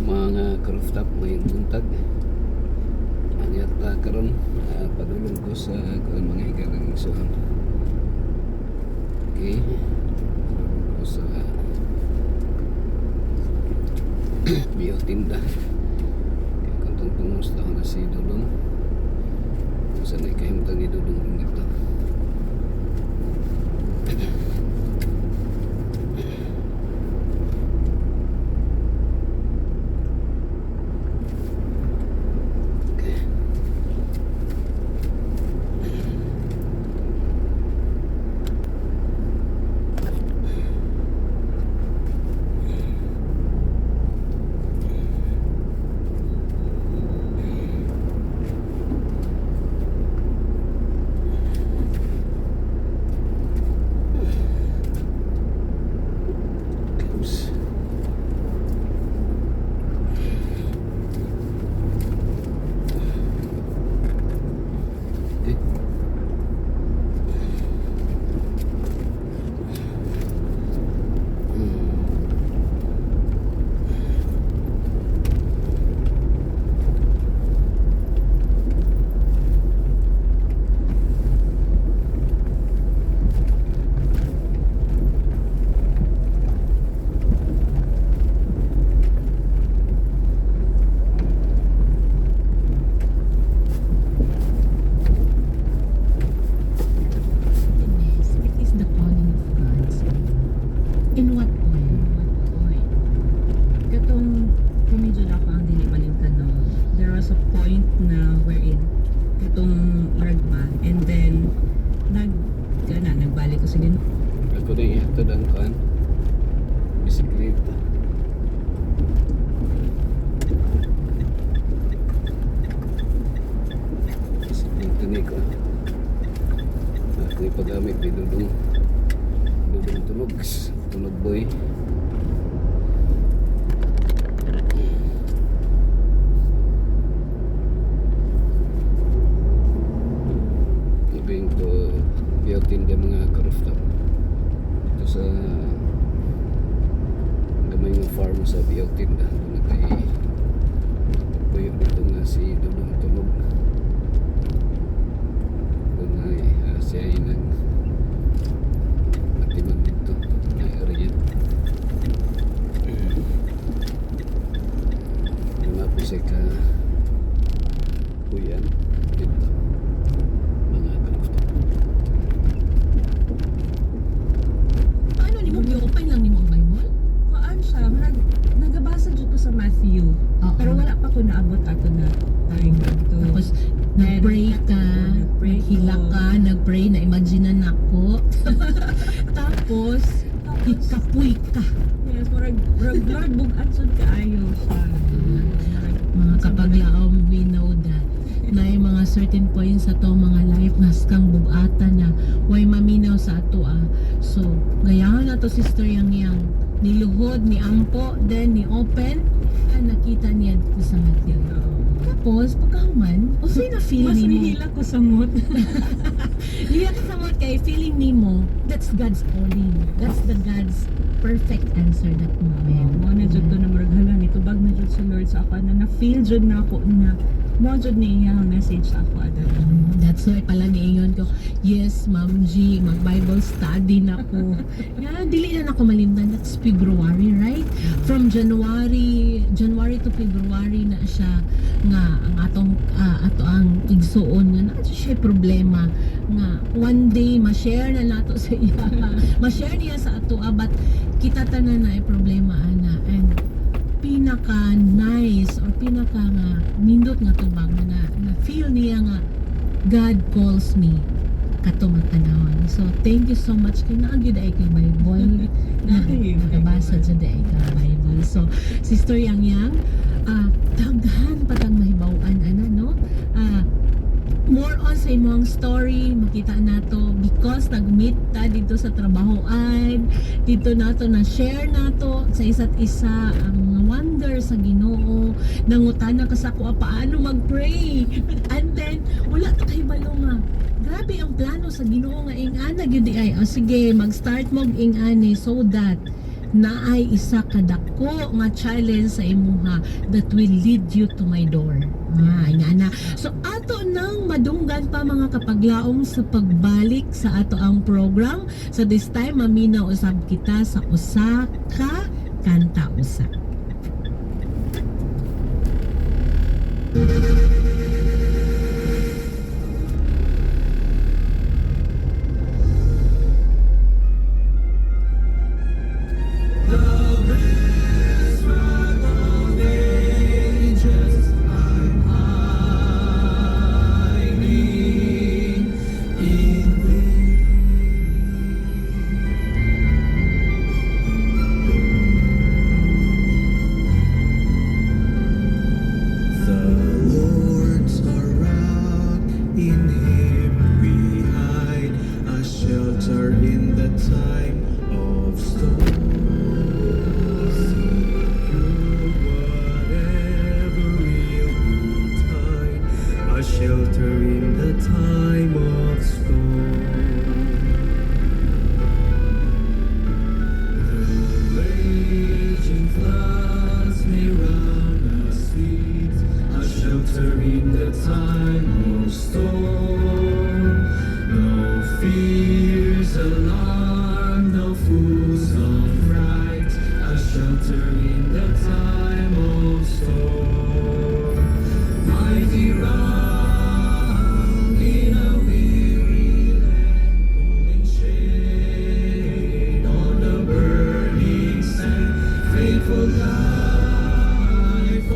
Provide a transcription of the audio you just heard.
mga rooftop may buntag anyat karon padulong ko sa mga higalang isuhan. Okay, padulong ko sa biotinda kaya kung tungos na na si Dudong saan ay kahimtang ni Dudong dito. Ako rin ito ang kan bisikleta. Bisikleta ni ko. Ako ipagamit ni Dudong tunog boy. Ibig to biyatin dia mga rooftop ito sa gamay ng farm sa Biyatinda. Doon kay tuyo dito nga si Dudong tunog. Doon ay siya ay nagtiman dito na area. Yung po siya ka kuyan dito mga rooftop. Open lang ni mo ang Bible? Kuan siya, nagabasa dito sa Matthew. Pero wala pa ko naabot ato na time dito. Tapos nag-pray ka, naghila ka, nag-pray na imaginean ako. Tapos ikapuy ka. Yes, murag Lord bugat sud kaayo siya. Mga kapaglaom, we know that na yung mga certain points sa to mga life nas kang bugatan na way maminaw sa ato So gayahan na to sister yang niluhod ni ampo then ni open nakita niya dito sa Matthew. Tapos pagkahuman usay na feel Mas nimo nihila ko sa mood. liya ka sa mood kay feeling nimo that's God's calling, that's the God's perfect answer that moment. Mo na jud to na murag hala nito bag na jud sa Lord sa ako na feel jud na ako na mo jud niya ang message sa ako ada. That's why pala niingon ko, yes, Ma'am G, mag-Bible study na ko. Dili na ako malimtan. That's February, right? From January to February na siya nga ang ato ang igsuon nga na siya problema nga one day ma-share na nato sa iya. Ma-share niya sa ato but kita tanan na ay problema ana and pinaka nice or pinaka nga nindot nga tubag na feel niya nga God calls me kato matanawon. So thank you so much kay naagid ay kay Bible. Nakabasa jud ay kay Bible. So Sister Yang daghan patang mahibaw-an ana no. More on sa imong story makita nato because nag-meet ta dito sa trabahoan dito nato na share nato sa isa't isa ang wonder sa Ginoo nangutana ka sa ako paano mag-pray and then wala ta kay balo nga grabe ang plano sa Ginoo nga ingana gyud ay sige mag-start mo ingani so that naay isa kadako nga challenge sa imuha that will lead you to my door. Nga na. So ato nang madunggan pa mga kapaglaom sa pagbalik sa ato ang program. So this time maminaw usab kita sa usa ka kanta usa. Shelter in the time of storm. The raging floods may round us sweet, a shelter in the time of storm. No fears, alarm, no fools of fright, a shelter in the time of storm. Mighty rock faithful God.